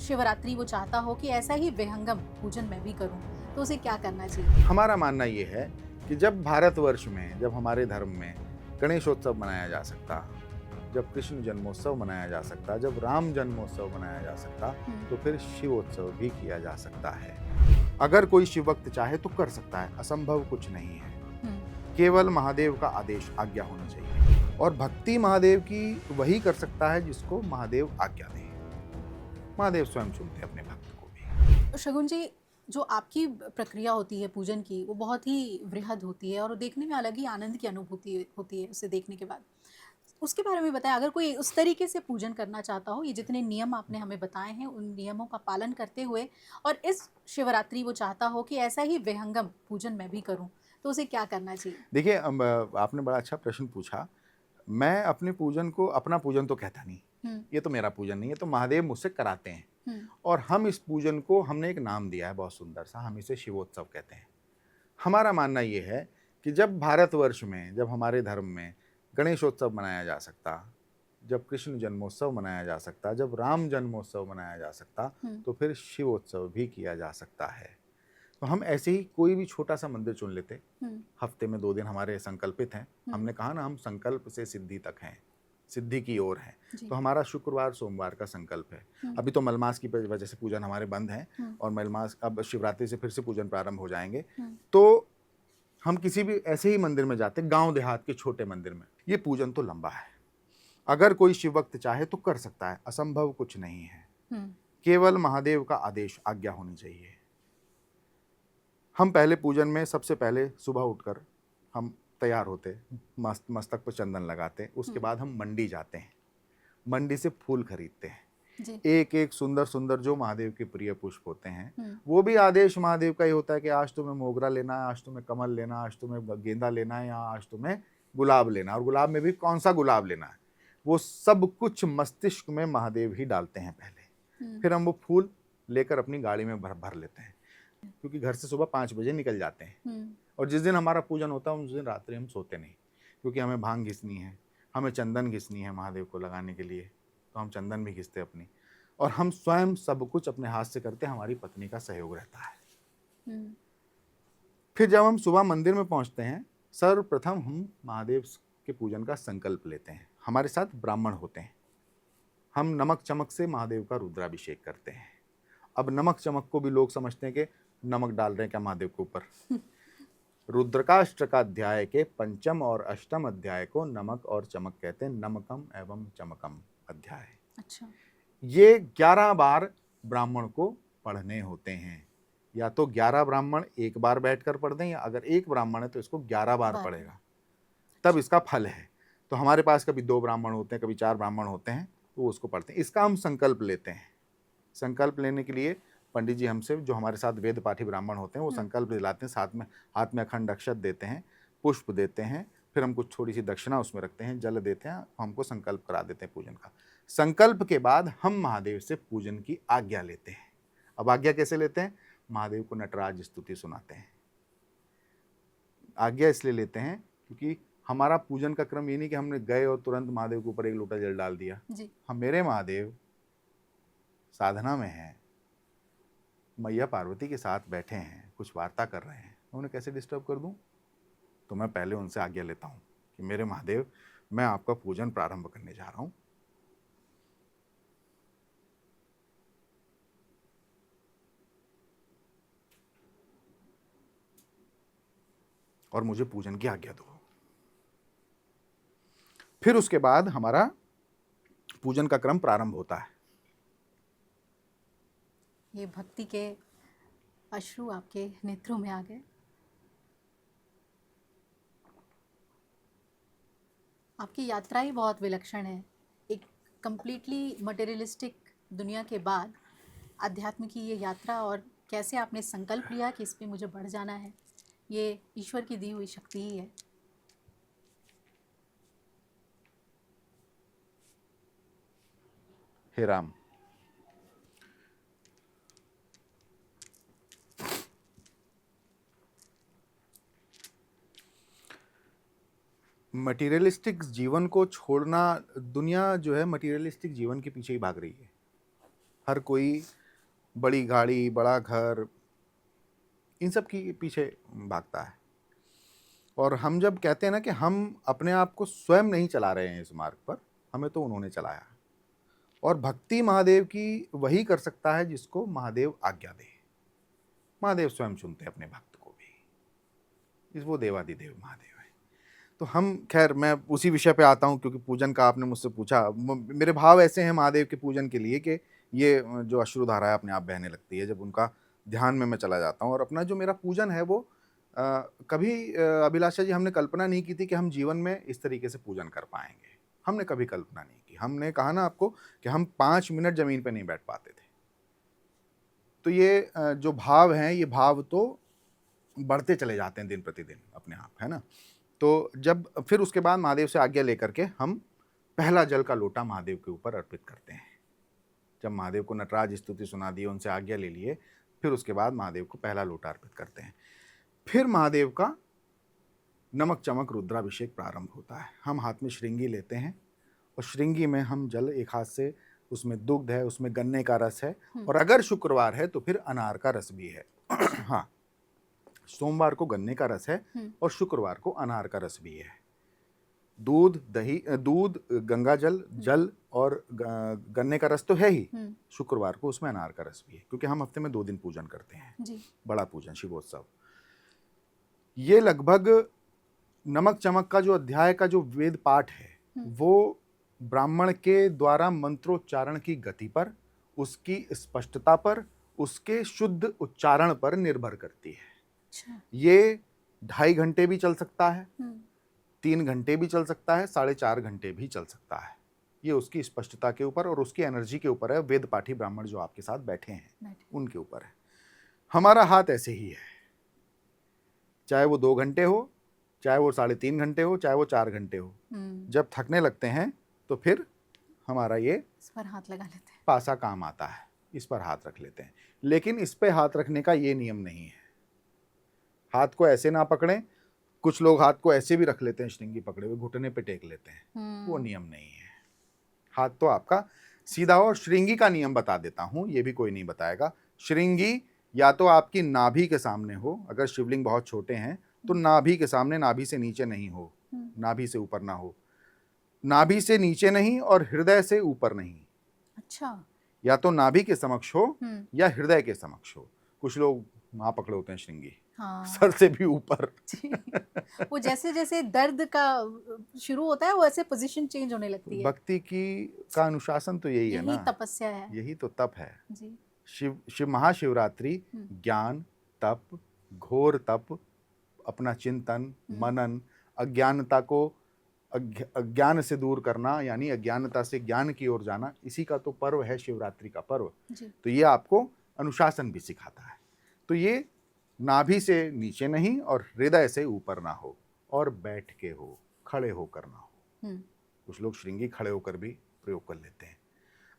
शिवरात्रि वो चाहता हो कि ऐसा ही विहंगम पूजन मैं भी करूं, तो उसे क्या करना चाहिए? हमारा मानना ये है कि जब भारतवर्ष में, जब हमारे धर्म में गणेशोत्सव मनाया जा सकता, जब कृष्ण जन्मोत्सव मनाया जा सकता, जब राम जन्मोत्सव मनाया जा सकता, तो फिर शिवोत्सव भी किया जा सकता है। अगर कोई शिव भक्त चाहे तो कर सकता है, असंभव कुछ नहीं है। केवल महादेव का आदेश, आज्ञा होनी चाहिए। और भक्ति महादेव की वही कर सकता है जिसको महादेव आज्ञा दे। महादेव स्वयं चुनते हैं अपने भक्त को भी। तो शगुन जी, जो आपकी प्रक्रिया होती है पूजन की, वो बहुत ही वृहद होती है और देखने में अलग ही आनंद की अनुभूति होती है उसे देखने के बाद। उसके बारे में बताएं, अगर कोई उस तरीके से पूजन करना चाहता हो, ये जितने नियम आपने हमें बताए हैं उन नियमों का पालन करते हुए, और इस शिवरात्रि वो चाहता हो कि ऐसा ही विहंगम पूजन मैं भी करूं, तो उसे क्या करना चाहिए? देखिए, आपने बड़ा अच्छा प्रश्न पूछा। मैं अपने पूजन को अपना पूजन तो कहता नहीं, ये तो मेरा पूजन नहीं है, तो महादेव मुझसे कराते हैं। और हम इस पूजन को, हमने एक नाम दिया है बहुत सुंदर सा, हम इसे शिवोत्सव कहते हैं। हमारा मानना ये है कि जब भारतवर्ष में, जब हमारे धर्म में गणेशोत्सव मनाया जा सकता, जब कृष्ण जन्मोत्सव मनाया जा सकता, जब राम जन्मोत्सव मनाया जा सकता, तो फिर शिवोत्सव भी किया जा सकता है। तो हम ऐसे ही कोई भी छोटा सा मंदिर चुन लेते, हफ्ते में 2 दिन हमारे संकल्पित हैं। हमने कहा ना, हम संकल्प से सिद्धि तक हैं, सिद्धि की ओर हैं। तो हमारा शुक्रवार सोमवार का संकल्प है। अभी तो मलमास की वजह से पूजन हमारे बंद हैं, और मलमास अब शिवरात्रि से फिर से पूजन प्रारंभ हो जाएंगे। तो हम किसी भी ऐसे ही मंदिर में जाते, गांव देहात के छोटे मंदिर में। ये पूजन तो लंबा है, अगर कोई शिव भक्त चाहे तो कर सकता है, असंभव कुछ नहीं है। केवल महादेव का आदेश, आज्ञा होनी चाहिए। हम पहले पूजन में सबसे पहले सुबह उठकर हम तैयार होते, मस्तक पर चंदन लगाते, उसके बाद हम मंडी जाते हैं, मंडी से फूल खरीदते हैं। एक एक सुंदर सुंदर जो महादेव के प्रिय पुष्प होते हैं, वो भी आदेश महादेव का ही होता है कि आज तुम्हें मोगरा लेना है, आज तुम्हें कमल लेना है, आज तुम्हें गेंदा लेना है, या आज तुम्हें गुलाब लेना है, और गुलाब में भी कौन सा गुलाब लेना है, वो सब कुछ मस्तिष्क में महादेव ही डालते हैं पहले। फिर हम वो फूल लेकर अपनी गाड़ी में भर लेते हैं, क्योंकि घर से सुबह 5 बजे निकल जाते हैं। और जिस दिन हमारा पूजन होता है उस दिन रात्रि हम सोते नहीं, क्योंकि हमें भांग घिसनी है, हमें चंदन घिसनी है महादेव को लगाने के लिए, तो हम चंदन भी घिसते अपनी, और हम स्वयं सब कुछ अपने हाथ से करते, हमारी पत्नी का सहयोग रहता है। फिर जब हम सुबह मंदिर में पहुंचते हैं, सर्वप्रथम हम महादेव के पूजन का संकल्प लेते हैं। हमारे साथ ब्राह्मण होते हैं, हम नमक चमक से महादेव का रुद्राभिषेक करते हैं। अब नमक चमक को भी लोग समझते हैं कि नमक डाल रहे हैं क्या महादेव के ऊपर। रुद्रकाष्टकाध्याय के 5म और 8म अध्याय को नमक और चमक कहते हैं, नमकम एवं चमकम अध्याय। अच्छा। ये 11 बार ब्राह्मण को पढ़ने होते हैं, या तो 11 ब्राह्मण एक बार बैठकर पढ़ दें, या अगर एक ब्राह्मण है तो इसको 11 बार पढ़ेगा, तब इसका फल है। तो हमारे पास कभी 2 ब्राह्मण होते हैं, कभी 4 ब्राह्मण होते हैं, तो वो उसको पढ़ते हैं। इसका हम संकल्प लेते हैं। संकल्प लेने के लिए पंडित जी हमसे, जो हमारे साथ वेद पाठी ब्राह्मण होते हैं, वो संकल्प दिलाते हैं, साथ में हाथ में अखंड अक्षत देते हैं, पुष्प देते हैं, फिर हम कुछ थोड़ी सी दक्षिणा उसमें रखते हैं, जल देते हैं, हमको संकल्प करा देते हैं पूजन का। संकल्प के बाद हम महादेव से पूजन की आज्ञा लेते हैं। अब आज्ञा कैसे लेते हैं? महादेव को नटराज स्तुति सुनाते हैं। आज्ञा इसलिए लेते हैं क्योंकि हमारा पूजन का क्रम ये नहीं कि हमने गए और तुरंत महादेव के ऊपर एक लोटा जल डाल दिया। हम, मेरे महादेव साधना में हैं, मैया पार्वती के साथ बैठे हैं, कुछ वार्ता कर रहे हैं, उन्हें कैसे डिस्टर्ब कर दूं? तो मैं पहले उनसे आज्ञा लेता हूं कि मेरे महादेव, मैं आपका पूजन प्रारंभ करने जा रहा हूं। और मुझे पूजन की आज्ञा दो। फिर उसके बाद हमारा पूजन का क्रम प्रारंभ होता है। ये भक्ति के अश्रु आपके नेत्रों में आ गए। आपकी यात्रा ही बहुत विलक्षण है। एक कंप्लीटली मटेरियलिस्टिक दुनिया के बाद अध्यात्म की ये यात्रा, और कैसे आपने संकल्प लिया कि इस पे मुझे बढ़ जाना है, ये ईश्वर की दी हुई शक्ति ही है। हे राम, मटीरियलिस्टिक जीवन को छोड़ना, दुनिया जो है मटीरियलिस्टिक जीवन के पीछे ही भाग रही है। हर कोई बड़ी गाड़ी, बड़ा घर, इन सब की पीछे भागता है। और हम जब कहते हैं ना कि हम अपने आप को स्वयं नहीं चला रहे हैं इस मार्ग पर, हमें तो उन्होंने चलाया। और भक्ति महादेव की वही कर सकता है जिसको महादेव आज्ञा दे। महादेव स्वयं चुनते हैं अपने भक्त को भी, वो देवादिदेव महादेव है। तो हम, खैर मैं उसी विषय पे आता हूँ क्योंकि पूजन का आपने मुझसे पूछा। मेरे भाव ऐसे हैं महादेव के पूजन के लिए कि ये जो अश्रुधारा है अपने आप बहने लगती है जब उनका ध्यान में मैं चला जाता हूँ। और अपना जो मेरा पूजन है वो कभी अभिलाषा जी हमने कल्पना नहीं की थी कि हम जीवन में इस तरीके से पूजन कर पाएंगे। हमने कभी कल्पना नहीं की। हमने कहा ना आपको कि हम 5 मिनट जमीन पे नहीं बैठ पाते थे। तो ये जो भाव हैं, ये भाव तो बढ़ते चले जाते हैं दिन प्रतिदिन अपने आप, है ना। तो जब फिर उसके बाद महादेव से आज्ञा लेकर के हम पहला जल का लोटा महादेव के ऊपर अर्पित करते हैं। जब महादेव को नटराज स्तुति सुना दी, उनसे आज्ञा ले लिए, फिर उसके बाद महादेव को पहला लोटा अर्पित करते हैं। फिर महादेव का नमक चमक रुद्राभिषेक प्रारंभ होता है। हम हाथ में श्रृंगी लेते हैं और श्रृंगी में हम जल, एक हाथ से उसमें दुग्ध है, उसमें गन्ने का रस है, और अगर शुक्रवार है तो फिर अनार का रस भी है। हाँ, सोमवार को गन्ने का रस है और शुक्रवार को अनार का रस भी है। दूध, दही, दूध, गंगा जल, जल और गन्ने का रस तो है ही, शुक्रवार को उसमें अनार का रस भी है, क्योंकि हम हफ्ते में 2 दिन पूजन करते हैं जी। बड़ा पूजन, शिवोत्सव। ये लगभग नमक चमक का जो अध्याय का जो वेद पाठ है वो ब्राह्मण के द्वारा मंत्रोच्चारण की गति पर, उसकी स्पष्टता पर, उसके शुद्ध उच्चारण पर निर्भर करती है। अच्छा। ये 2.5 घंटे भी चल सकता है, 3 घंटे भी चल सकता है, 4.5 घंटे भी चल सकता है। ये उसकी स्पष्टता के ऊपर और उसकी एनर्जी के ऊपर है। वेद पाठी ब्राह्मण जो आपके साथ बैठे हैं उनके ऊपर है। हमारा हाथ ऐसे ही है, चाहे वो 2 घंटे हो, चाहे वो 3.5 घंटे हो, चाहे वो 4 घंटे हो। जब थकने लगते हैं तो फिर हमारा ये इस पर हाथ लगा लेते हैं, पासा काम आता है, इस पर हाथ रख लेते हैं। लेकिन इस पे हाथ रखने का ये नियम नहीं है। हाथ को ऐसे ना पकड़ें। कुछ लोग हाथ को ऐसे भी रख लेते हैं, श्रृंगी पकड़े हुए घुटने पे टेक लेते हैं, वो नियम नहीं है। हाथ तो आपका सीधा हो। और श्रृंगी का नियम बता देता हूं, ये भी कोई नहीं बताएगा। श्रृंगी या तो आपकी नाभि के सामने हो, अगर शिवलिंग बहुत छोटे हैं तो नाभि के सामने, नाभि से नीचे नहीं हो, नाभि से ऊपर ना हो, नाभि से नीचे नहीं और हृदय से ऊपर नहीं। अच्छा। या तो नाभि के समक्ष हो या हृदय के समक्ष हो। कुछ लोग वहां पकड़े होते हैं श्रृंगी, हाँ। सर से भी ऊपर। वो जैसे जैसे दर्द का शुरू होता है वो ऐसे पोजीशन चेंज होने लगती है। भक्ति का अनुशासन तो यही है ना, यही तपस्या है, यही तो तप है जी। शिव महाशिवरात्रि ज्ञान तप, घोर तप, अपना चिंतन मनन, अज्ञानता को अज्ञान से दूर करना, यानी अज्ञानता से ज्ञान की ओर जाना, इसी का तो पर्व है शिवरात्रि का पर्व। तो ये आपको अनुशासन भी सिखाता है। तो ये नाभि से नीचे नहीं और हृदय से ऊपर ना हो, और बैठ के हो, खड़े होकर ना हो। कुछ लोग श्रृंगी खड़े होकर भी प्रयोग कर लेते हैं।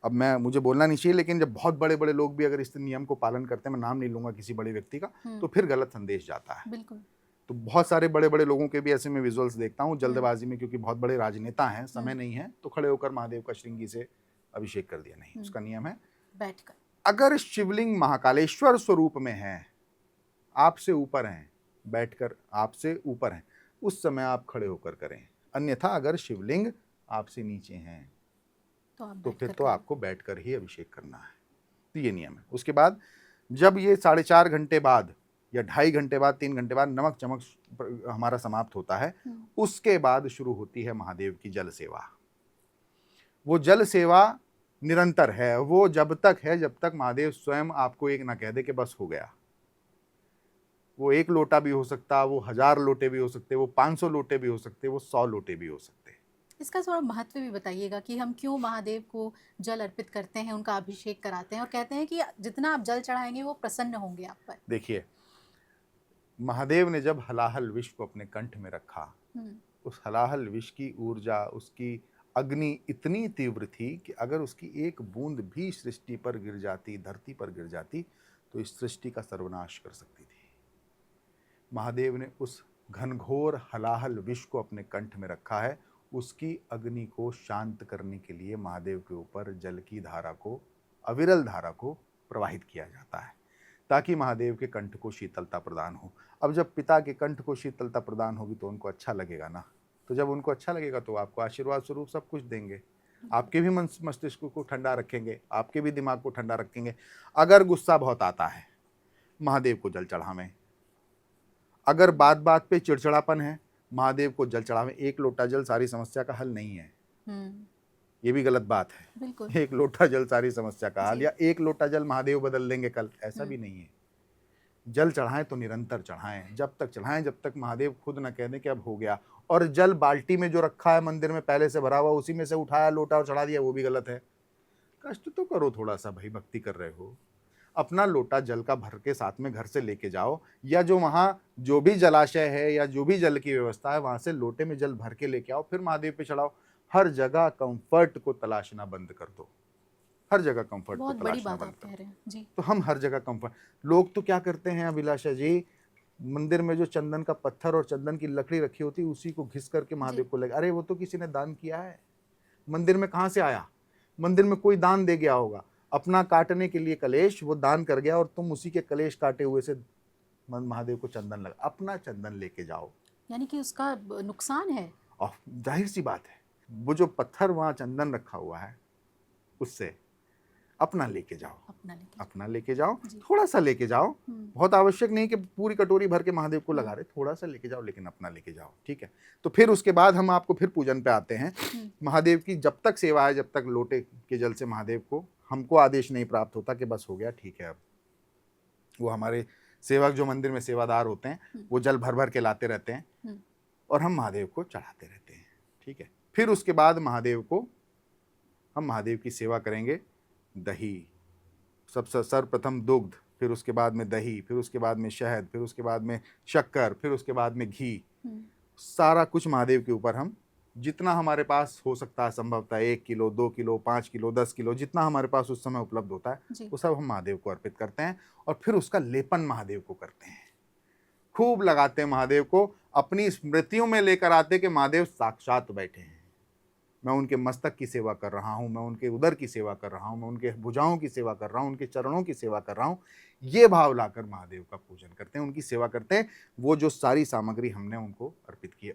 अब मुझे बोलना नहीं चाहिए, लेकिन जब बहुत बड़े बड़े लोग भी अगर इस नियम को पालन करते हैं, मैं नाम नहीं लूंगा किसी बड़े व्यक्ति का, तो फिर गलत संदेश जाता है। बिल्कुल। तो बहुत सारे बड़े बड़े लोगों के भी ऐसे में विजुअल्स देखता हूँ, जल्दबाजी में, क्योंकि बहुत बड़े राजनेता हैं, समय नहीं है, तो खड़े होकर महादेव का श्रृंगी से अभिषेक कर दिया। नहीं, उसका नियम है बैठकर। अगर शिवलिंग महाकालेश्वर स्वरूप में है, आपसे ऊपर हैं, बैठकर आपसे ऊपर हैं, उस समय आप खड़े होकर करें। अन्यथा अगर शिवलिंग आपसे नीचे हैं तो फिर तो आपको बैठकर ही अभिषेक करना है। तो ये नियम है। उसके बाद जब ये 4.5 घंटे बाद या 2.5 घंटे बाद, 3 घंटे बाद नमक चमक हमारा समाप्त होता है, उसके बाद शुरू होती है महादेव की जल सेवा। वो जल सेवा निरंतर है। वो जब तक है जब तक महादेव स्वयं आपको एक ना कह दे कि बस हो गया। वो 1 लोटा भी हो सकता, वो 1000 लोटे भी हो सकते, वो 500 लोटे भी हो सकते, वो 100 लोटे भी हो सकते। इसका थोड़ा महत्व भी बताइएगा कि हम क्यों महादेव को जल अर्पित करते हैं, उनका अभिषेक कराते हैं, और कहते हैं कि जितना आप जल चढ़ाएंगे वो प्रसन्न होंगे आप पर। देखिए, महादेव ने जब हलाहल विष को अपने कंठ में रखा, उस हलाहल विष की ऊर्जा, उसकी अग्नि इतनी तीव्र थी कि अगर उसकी एक बूंद भी सृष्टि पर गिर जाती, धरती पर गिर जाती, तो इस सृष्टि का सर्वनाश कर सकती थी। महादेव ने उस घनघोर हलाहल विष को अपने कंठ में रखा है। उसकी अग्नि को शांत करने के लिए महादेव के ऊपर जल की धारा को अविरल धारा को प्रवाहित किया जाता है ताकि महादेव के कंठ को शीतलता प्रदान हो। अब जब पिता के कंठ को शीतलता प्रदान होगी तो उनको अच्छा लगेगा ना, तो जब उनको अच्छा लगेगा तो आपको आशीर्वाद स्वरूप सब कुछ देंगे, आपके भी मस्तिष्क को ठंडा रखेंगे, आपके भी दिमाग को ठंडा रखेंगे। अगर गुस्सा बहुत आता है, महादेव को जल चढ़ावें। अगर बात बात पे चिड़चिड़ापन है, महादेव को जल चढ़ावें। एक लोटा जल सारी समस्या का हल नहीं है, ये भी गलत बात है। बिल्कुल। एक लोटा जल सारी समस्या का हल, या एक लोटा जल महादेव बदल देंगे कल, ऐसा भी नहीं है। जल चढ़ाएं तो निरंतर चढ़ाएं, जब तक चढ़ाएं जब तक महादेव खुद न कह दें कि अब हो गया। और जल बाल्टी में जो रखा है मंदिर में पहले से भरा हुआ, उसी में से उठाया लोटा और चढ़ा दिया, वो भी गलत है। कष्ट तो करो थोड़ा सा भाई, भक्ति कर रहे हो। अपना लोटा जल का भर के साथ में घर से लेके जाओ, या जो वहाँ जो भी जलाशय है या जो भी जल की व्यवस्था है वहाँ से लोटे में जल भर के लेके आओ, फिर महादेव पे चढ़ाओ। हर जगह कंफर्ट को तलाशना बंद कर दो, हर जगह कंफर्ट को तलाशना बंद कर दो। जी। तो हम हर जगह कंफर्ट, लोग तो क्या करते हैं अभिलाषा जी, मंदिर में जो चंदन का पत्थर और चंदन की लकड़ी रखी होती है उसी को घिस करके महादेव को लगे। अरे वो तो किसी ने दान किया है, मंदिर में कहाँ से आया? मंदिर में कोई दान दे गया होगा, अपना काटने के लिए कलेश वो दान कर गया और तुम उसी के कलेश काटे हुए से महादेव को चंदन लगा। अपना चंदन लेके जाओ, यानी कि उसका नुकसान है। और जाहिर सी बात है, वो जो पत्थर वहाँ चंदन रखा हुआ है उससे अपना लेके जाओ, अपना लेके जाओ, थोड़ा सा लेके जाओ। बहुत आवश्यक नहीं कि पूरी कटोरी भर के महादेव को लगा रहे, थोड़ा सा लेके जाओ, लेकिन अपना लेके जाओ, ठीक है। तो फिर उसके बाद हम आपको फिर पूजन पे आते हैं। महादेव की जब तक सेवा है, जब तक लोटे के जल से महादेव को हमको आदेश नहीं प्राप्त होता कि बस हो गया ठीक है, अब वो हमारे सेवक जो मंदिर में सेवादार होते हैं वो जल भर भर के लाते रहते हैं और हम महादेव को चढ़ाते रहते हैं, ठीक है। फिर उसके बाद महादेव को हम महादेव की सेवा करेंगे। दही, सबसे सर्वप्रथम दुग्ध, फिर उसके बाद में दही, फिर उसके बाद में शहद, फिर उसके बाद में शक्कर, फिर उसके बाद में घी, सारा कुछ महादेव के ऊपर हम जितना हमारे पास हो सकता है संभवतः 1 किलो 2 किलो 5 किलो 10 किलो जितना हमारे पास उस समय उपलब्ध होता है वो सब हम महादेव को अर्पित करते हैं। और फिर उसका लेपन महादेव को करते हैं, खूब लगाते हैं महादेव को, अपनी स्मृतियों में लेकर आते कि महादेव साक्षात बैठे हैं, मैं उनके मस्तक की सेवा कर रहा हूँ, मैं उनके उदर की सेवा कर रहा हूँ, मैं उनके भुजाओं की सेवा कर रहा हूँ, उनके चरणों की सेवा कर रहा हूँ। ये भाव लाकर महादेव का पूजन करते हैं, उनकी सेवा करते हैं। वो जो सारी सामग्री हमने उनको अर्पित की है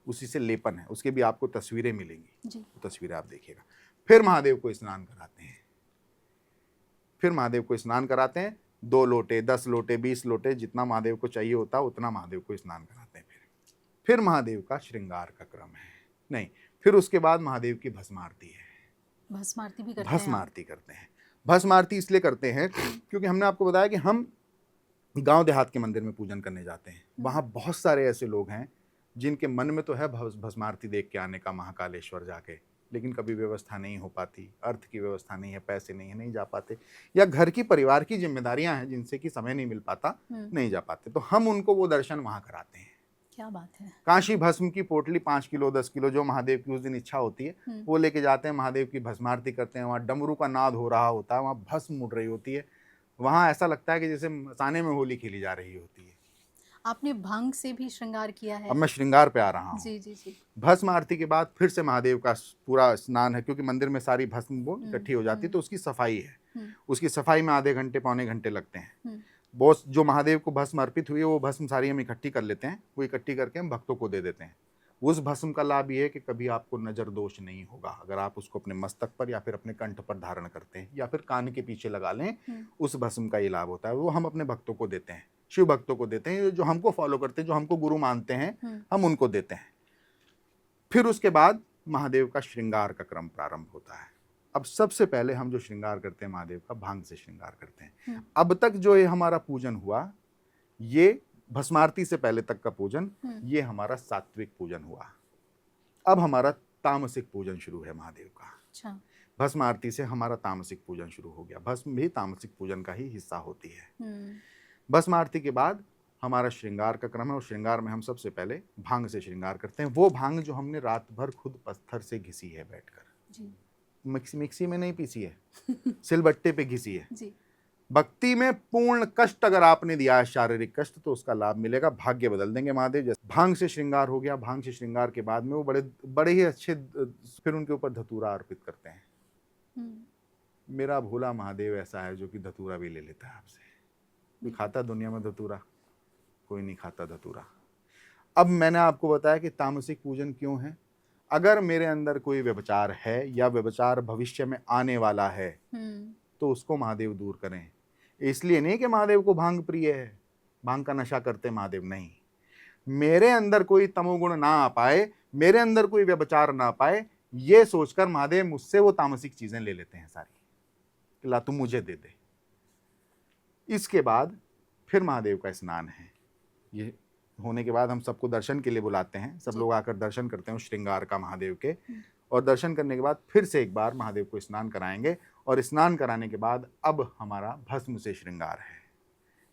उसी से लेपन है, उसके भी आपको तस्वीरें मिलेंगी जी। तो तस्वीरें आप देखिएगा। फिर महादेव को स्नान कराते हैं, फिर महादेव को स्नान कराते हैं। 2 लोटे 10 लोटे 20 लोटे जितना महादेव को चाहिए होता है उतना महादेव को स्नान कराते हैं। फिर महादेव का श्रृंगार का क्रम है, नहीं, फिर उसके बाद महादेव की भस्म आरती है। भस्म आरती भी करते हैं? भस्म आरती करते हैं। भस्म आरती इसलिए करते हैं क्योंकि हमने आपको बताया कि हम गांव देहात के मंदिर में पूजन करने जाते हैं, वहाँ बहुत सारे ऐसे लोग हैं जिनके मन में तो है भस्म आरती देख के आने का महाकालेश्वर जाके, लेकिन कभी व्यवस्था नहीं हो पाती, अर्थ की व्यवस्था नहीं है, पैसे नहीं है, नहीं जा पाते, या घर की परिवार की जिम्मेदारियां हैं जिनसे कि समय नहीं मिल पाता, नहीं जा पाते, तो हम उनको वो दर्शन वहाँ कराते हैं। क्या बात है। काशी भस्म की पोटली 5 किलो 10 किलो जो महादेव की उस दिन इच्छा होती है वो लेके जाते हैं, महादेव की भस्म आरती करते हैं। वहाँ डमरू का नाद हो रहा होता है, वहाँ भस्म उड़ रही होती है, वहाँ ऐसा लगता है कि जैसे मसाने में होली खेली जा रही होती है। आपने भंग से भी श्रृंगार किया है? अब मैं श्रृंगार पे आ रहा हूँ। जी जी जी। भस्म आरती के बाद फिर से महादेव का पूरा स्नान है, क्योंकि मंदिर में सारी भस्म वो इकट्ठी हो जाती है, तो उसकी सफाई है। उसकी सफाई में आधे घंटे पौने घंटे लगते हैं। बहुत जो महादेव को भस्म अर्पित हुई है वो भस्म सारी हम इकट्ठी कर लेते हैं, वो इकट्ठी करके हम भक्तों को दे देते हैं। उस भस्म का लाभ ये है कि कभी आपको नजर दोष नहीं होगा अगर आप उसको अपने मस्तक पर या फिर अपने कंठ पर धारण करते हैं या फिर कान के पीछे लगा लें, उस भस्म का ये लाभ होता है। वो हम अपने भक्तों को देते हैं, शिव भक्तों को देते हैं, जो हमको फॉलो करते हैं, जो हमको गुरु मानते हैं, हम उनको देते हैं। फिर उसके बाद महादेव का श्रृंगार का क्रम प्रारंभ होता है। अब सबसे पहले हम जो श्रृंगार करते हैं महादेव का, भांग से श्रृंगार करते हैं। अब तक जो ये हमारा पूजन हुआ, ये भस्मारती से पहले तक का पूजन, ये हमारा सात्विक पूजन हुआ। अब हमारा तामसिक पूजन शुरू है महादेव का। अच्छा। भस्म आरती से हमारा तामसिक पूजन शुरू हो गया। भस्म भी तामसिक पूजन का ही हिस्सा होती है। भस्म आरती के बाद हमारा श्रृंगार का क्रम है, और श्रृंगार में हम सबसे पहले भांग से श्रृंगार करते हैं। वो भांग जो हमने रात भर खुद पत्थर से घिसी है बैठकर, मिक्सी में नहीं पीसी है, सिलबट्टे पे घिसी है जी। भक्ति में पूर्ण कष्ट अगर आपने दिया है, शारीरिक कष्ट, तो उसका लाभ मिलेगा, भाग्य बदल देंगे महादेव। जैसे भांग से श्रृंगार हो गया, भांग से श्रृंगार के बाद में वो बड़े ही अच्छे फिर उनके ऊपर धतूरा अर्पित करते हैं। मेरा भोला महादेव ऐसा है जो कि धतूरा भी ले लेता है आपसे। कोई खाता दुनिया में धतूरा? कोई नहीं खाता धतूरा। अब मैंने आपको बताया कि तामसिक पूजन क्यों है। अगर मेरे अंदर कोई व्यभिचार है या व्यभिचार भविष्य में आने वाला है तो उसको महादेव दूर करें। इसलिए नहीं कि महादेव को भांग प्रिय है, भांग का नशा करते महादेव, नहीं। मेरे अंदर कोई तमोगुण ना आ पाए, मेरे अंदर कोई व्यभिचार ना पाए, ये सोचकर महादेव मुझसे वो तामसिक चीजें ले लेते हैं सारी, कि ला तू मुझे दे दे। इसके बाद फिर महादेव का स्नान है। ये होने के बाद हम सबको दर्शन के लिए बुलाते हैं, सब लोग आकर दर्शन करते हैं उस श्रृंगार का महादेव के, और दर्शन करने के बाद फिर से एक बार महादेव को स्नान कराएंगे, और स्नान कराने के बाद अब हमारा भस्म से श्रृंगार है।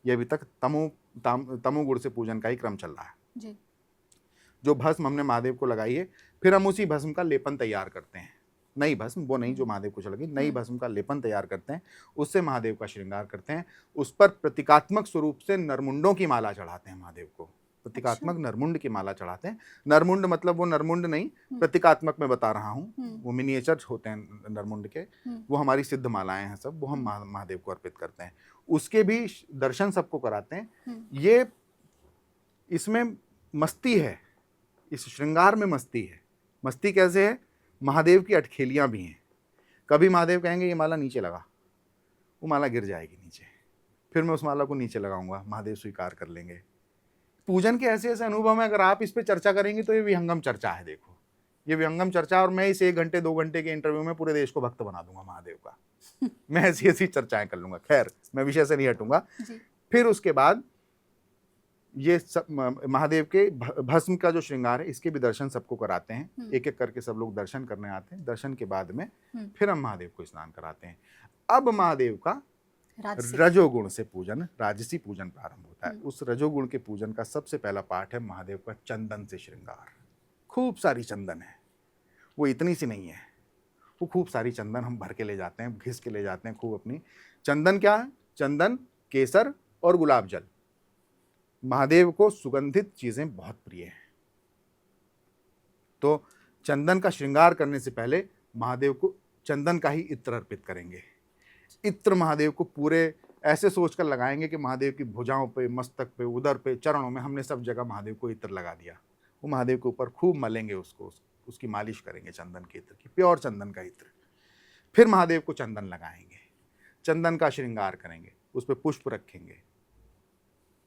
ये अभी तक तमोगुण से पूजन का ही क्रम चल रहा है जी। जो भस्म हमने महादेव को लगाई है, फिर हम उसी भस्म का लेपन तैयार करते हैं। नई भस्म, वो नहीं जो महादेव को लगी, नई भस्म का लेपन तैयार करते हैं, उससे महादेव का श्रृंगार करते हैं। उस पर प्रतीकात्मक स्वरूप से नरमुंडों की माला चढ़ाते हैं महादेव को, प्रतीकात्मक नरमुंड की माला चढ़ाते हैं। नरमुंड मतलब वो नरमुंड नहीं, प्रतीकात्मक मैं बता रहा हूँ, वो मिनिएचर होते हैं नरमुंड के, वो हमारी सिद्ध मालाएं हैं सब, वो हम महादेव को अर्पित करते हैं। उसके भी दर्शन सबको कराते हैं। ये इसमें मस्ती है, इस श्रृंगार में मस्ती है। मस्ती कैसे है? महादेव की अटखेलियां भी हैं। कभी महादेव कहेंगे ये माला नीचे लगा, वो माला गिर जाएगी नीचे, फिर मैं उस माला को नीचे लगाऊंगा, महादेव स्वीकार कर लेंगे। पूजन के ऐसे ऐसे अनुभव हैं, अगर आप इस पे चर्चा करेंगे तो ये विहंगम चर्चा है। देखो ये विहंगम चर्चा, और मैं इस 1 घंटे 2 घंटे के इंटरव्यू में पूरे देश को भक्त बना दूंगा महादेव का। मैं ऐसी ऐसी चर्चाएं कर लूंगा। खैर, मैं विषय से नहीं हटूंगा। फिर उसके बाद ये सब महादेव के भस्म का जो श्रृंगार है, इसके भी दर्शन सबको कराते हैं। एक एक करके सब लोग दर्शन करने आते हैं। दर्शन के बाद में फिर हम महादेव को स्नान कराते हैं। अब महादेव का रजोगुण से पूजन, राजसी पूजन प्रारंभ होता है। उस रजोगुण के पूजन का सबसे पहला पाठ है महादेव का चंदन से श्रृंगार। खूब सारी चंदन है, वो इतनी सी नहीं है, वो खूब सारी चंदन हम भर के ले जाते हैं, घिस के ले जाते हैं खूब अपनी। चंदन क्या है? चंदन, केसर और गुलाब जल। महादेव को सुगंधित चीजें बहुत प्रिय हैं, तो चंदन का श्रृंगार करने से पहले महादेव को चंदन का ही इत्र अर्पित करेंगे। इत्र महादेव को पूरे ऐसे सोचकर लगाएंगे कि महादेव की भुजाओं पे, मस्तक पे, उदर पे, चरणों में हमने सब जगह महादेव को इत्र लगा दिया। वो महादेव के ऊपर खूब मलेंगे, उसकी मालिश करेंगे चंदन के इत्र की, प्योर चंदन का इत्र। फिर महादेव को चंदन लगाएंगे, चंदन का श्रृंगार करेंगे, उस पर पुष्प रखेंगे।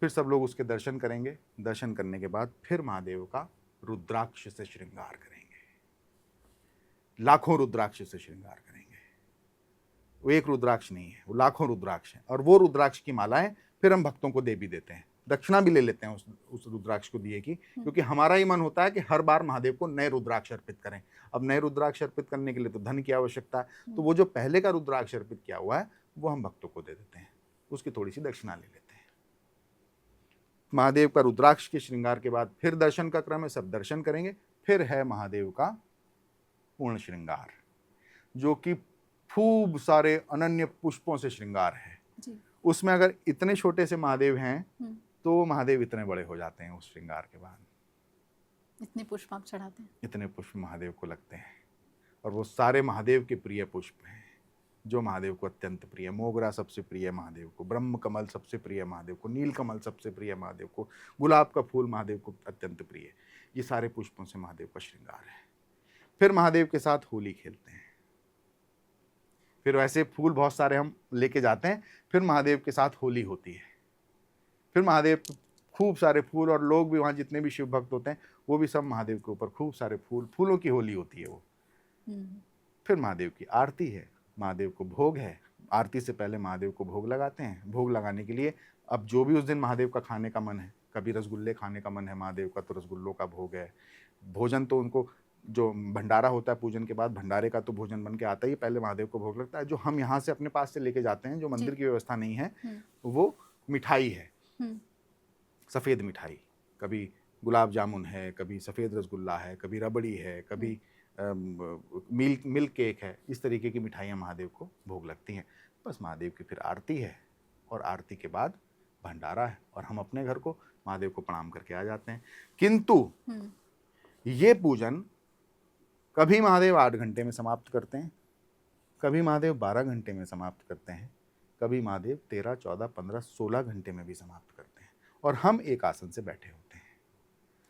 फिर सब लोग उसके दर्शन करेंगे। दर्शन करने के बाद फिर महादेव का रुद्राक्ष से श्रृंगार करेंगे। लाखों रुद्राक्ष से श्रृंगार करेंगे। वो एक रुद्राक्ष नहीं है, वो लाखों रुद्राक्ष है। और वो रुद्राक्ष की मालाएं फिर हम भक्तों को दे भी देते हैं, दक्षिणा भी ले लेते हैं उस रुद्राक्ष को दिए की, क्योंकि हमारा ही मन होता है कि हर बार महादेव को नए रुद्राक्ष अर्पित करें। अब नए रुद्राक्ष अर्पित करने के लिए तो धन की आवश्यकता है, तो वो जो पहले का रुद्राक्ष अर्पित किया हुआ है वो हम भक्तों को दे देते हैं, उसकी थोड़ी सी दक्षिणा ले लेते हैं। महादेव का रुद्राक्ष के श्रृंगार के बाद फिर दर्शन का क्रम है, सब दर्शन करेंगे। फिर है महादेव का पूर्ण श्रृंगार, जो कि खूब सारे अनन्य पुष्पों से श्रृंगार है जी। उसमें अगर इतने छोटे से महादेव हैं तो महादेव इतने बड़े हो जाते हैं उस श्रृंगार के बाद। इतने पुष्प आप चढ़ाते हैं? इतने पुष्प महादेव को लगते हैं, और वो सारे महादेव के प्रिय पुष्प हैं जो महादेव को अत्यंत प्रिय। मोगरा सबसे प्रिय महादेव को, ब्रह्म कमल सबसे प्रिय महादेव को, नील कमल सबसे प्रिय महादेव को, गुलाब का फूल महादेव को अत्यंत प्रिय। ये सारे पुष्पों से महादेव का श्रृंगार है। फिर महादेव के साथ होली खेलते हैं। फिर वैसे फूल बहुत सारे हम लेके जाते हैं, फिर महादेव के साथ होली होती है। फिर महादेव खूब सारे फूल, और लोग भी वहाँ जितने भी शिव भक्त होते हैं वो भी सब महादेव के ऊपर खूब सारे फूलों की होली होती है वो। फिर महादेव की आरती है, महादेव को भोग है। आरती से पहले महादेव को भोग लगाते हैं। भोग लगाने के लिए अब जो भी उस दिन महादेव का खाने का मन है, कभी रसगुल्ले खाने का मन है महादेव का तो रसगुल्लों का भोग है। भोजन तो उनको, जो भंडारा होता है पूजन के बाद, भंडारे का तो भोजन बन के आता ही, पहले महादेव को भोग लगता है। जो हम यहाँ से अपने पास से लेके जाते हैं, जो मंदिर की व्यवस्था नहीं है, वो मिठाई है, सफ़ेद मिठाई। कभी गुलाब जामुन है, कभी सफ़ेद रसगुल्ला है, कभी रबड़ी है, कभी मिल्क केक है। इस तरीके की मिठाइयाँ महादेव को भोग लगती हैं। बस महादेव की फिर आरती है, और आरती के बाद भंडारा है, और हम अपने घर को महादेव को प्रणाम करके आ जाते हैं। किंतु ये पूजन कभी महादेव 8 घंटे में समाप्त करते हैं, कभी महादेव 12 घंटे में समाप्त करते हैं, कभी महादेव 13, 14, 15, 16 घंटे में भी समाप्त करते हैं, और हम एक आसन से बैठे होते हैं।